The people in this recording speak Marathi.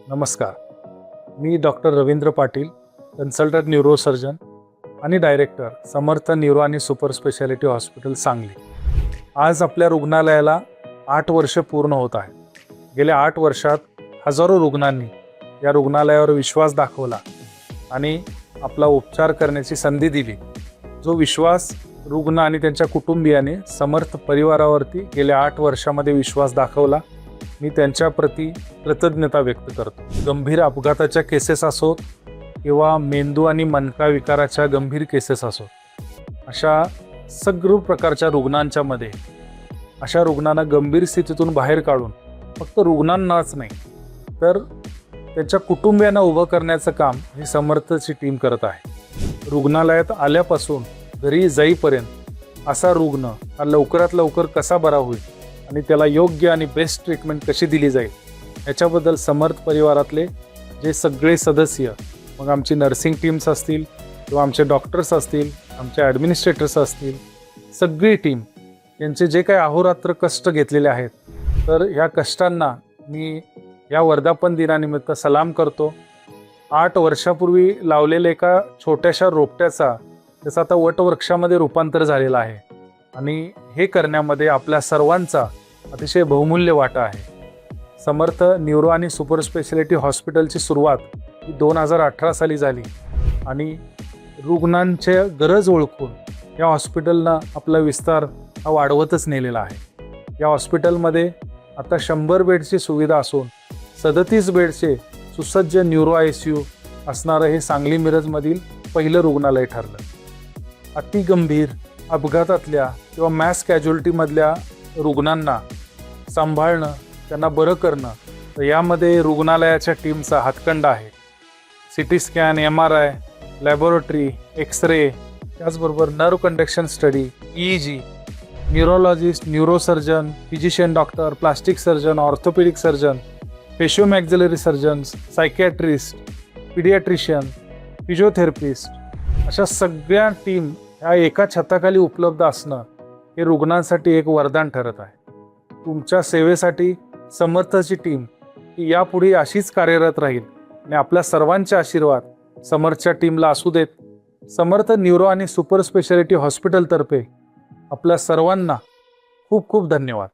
नमस्कार. मी doctor Ravindra Patil, consultant neurosurgeon आणि डायरेक्टर समर्थ न्यूरो आणि सुपर स्पेशालिटी हॉस्पिटल सांगली. आज आपल्या रुग्णालयाला 8 वर्ष पूर्ण होत आहे. गेल्या 8 वर्षात हजारो रुग्णांनी या रुग्णालयावर विश्वास दाखवला आणि आपला उपचार करण्याची संधी दिली. जो विश्वास रुग्ण आणि त्यांच्या कुटुंबियांनी समर्थ परिवारावरती गेल्या 8 वर्षामध्ये विश्वास दाखवला, मी त्यांच्याप्रती कृतज्ञता व्यक्त करतो. गंभीर अपघाताच्या केसेस असोत किंवा मेंदू आणि मणका विकाराच्या गंभीर केसेस असोत, अशा सगळ्या प्रकारच्या रुग्णांच्या मध्ये अशा रुग्णांना गंभीर स्थितीतून बाहेर काढून फक्त रुग्णांनाच नाही तर त्यांच्या कुटुंबियांना उभं करण्याचं काम ही समर्थची टीम करत आहे. रुग्णालयात आल्यापासून घरी जाईपर्यंत असा रुग्ण हा लवकरात लवकर कसा बरा होईल आणि त्याला योग्य आणि बेस्ट ट्रीटमेंट कशी दिली जाईल याच्याबद्दल समर्थ परिवारातले जे सगळे सदस्य, मग आमची नर्सिंग टीम्स असतील किंवा आमचे डॉक्टर्स असतील, आमचे ॲडमिनिस्ट्रेटर्स असतील, सगळी टीम यांचे जे काही अहोरात्र कष्ट घेतलेले आहेत, तर ह्या कष्टांना मी या वर्धापन दिनानिमित्त सलाम करतो. 8 वर्षापूर्वी लावलेल्या एका छोट्याशा रोपट्याचा त्याचा आता वटवृक्षामध्ये रूपांतर झालेला आहे आणि हे करण्यामध्ये आपल्या सर्वांचा अतिशय बहुमूल्य वाटा आहे. समर्थ न्यूरो आणि सुपर स्पेशालिटी हॉस्पिटलची सुरुवात ही 2018 साली झाली आणि रुग्णांची गरज ओळखून या हॉस्पिटलनं आपला विस्तार हा वाढवतच नेलेला आहे. या हॉस्पिटलमध्ये आता 100 बेडची सुविधा असून 37 बेडचे सुसज्ज न्यूरो ICU असणारं हे सांगली मिरजमधील पहिलं रुग्णालय ठरलं. अतिगंभीर अपघातातल्या किंवा मॅस कॅज्युअल्टीमधल्या रुग्णांना सांभाळणं, त्यांना बरं करणं, तर यामध्ये रुग्णालयाच्या टीमचा हातखंडा आहे. CT scan, MRI, laboratory, x-ray, त्याचबरोबर nerve conduction study, EEG, neurologist, neurosurgeon, physician doctor, plastic surgeon, orthopaedic surgeon, faciomaxillary surgeons, psychiatrist, paediatrician, physiotherapist, अशा सगळ्या टीम ह्या एका छताखाली उपलब्ध असणं हे रुग्णांसाठी एक वरदान ठरत आहे. तुमच्या सेवेसाठी समर्थची टीम ही यापुढे अशीच कार्यरत राहील आणि आपल्या सर्वांचे आशीर्वाद समर्थच्या टीमला असू देत. समर्थ न्यूरो आणि सुपर स्पेशालिटी हॉस्पिटलतर्फे आपल्या सर्वांना खूप खूप धन्यवाद.